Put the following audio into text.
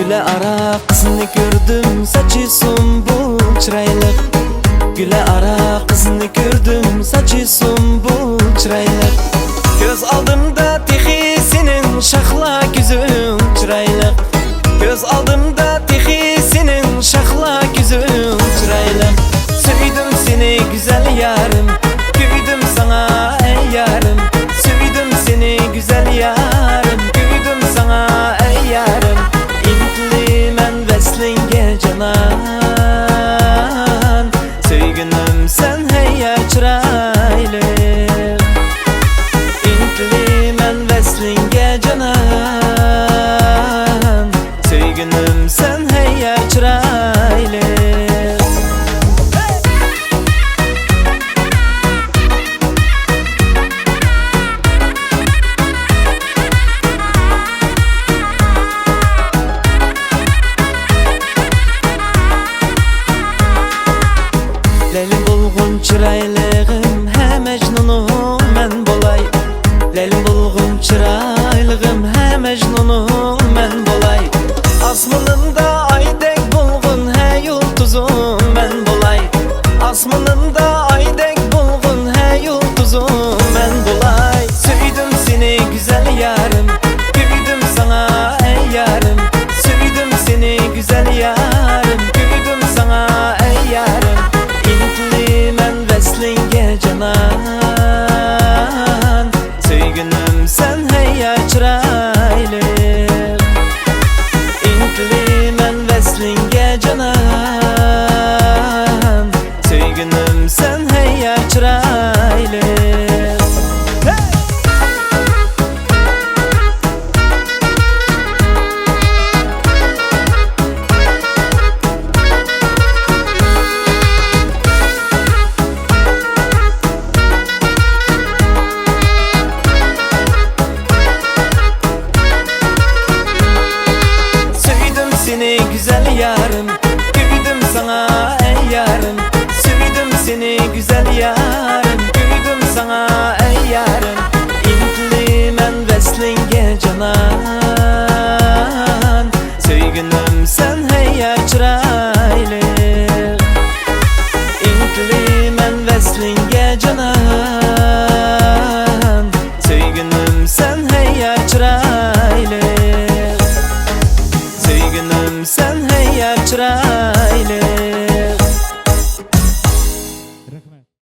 Güle ara kızını gördüm, saçı sumbul çıraylı. Güle ara kızını gördüm, saçı sumbul çıraylı. Göz aldımda tehi senin şahla güzün çıraylı. Göz aldımda tehi senin şahla güzün çıraylı. Sevdim seni güzel yarım, güydüm sana ey yarım. Sevdim seni güzel yarım, güydüm sana ey yarım. İntli men veslinge canan, söygünüm sen hey ya çıraylı. İntli men veslinge canan, söygünüm sen hey ya çıraylı. Leylim bulgun çıraylığım, he mecnunum men bolay. Leylim bulgun çıraylığım, he mecnunum men bolay. Asmanımda aydek bulgun, he yıldızım men bolay. Asmanımda aydek bulgun, he yıldızım men bolay. Sevdim seni güzel yarım, güydüm sana ey yarım. Sevdim seni güzel yarım, güydüm sana ey yarım. İntli men veslinge canan, söygünüm sen hey ya çıraylı. İntli men veslinge canan, söygünüm sen hey ya çıraylı. Seni güzel yarım, güydüm sana ey yarım. Sevdim seni güzel yarım, güydüm sana ey yarım. İntli men veslinge canan, söygünüm sen hey ya çıraylı. İntli men veslinge canan, söygünüm sen hey ya çıraylı. Sevgilim sen hey ya çıraylı.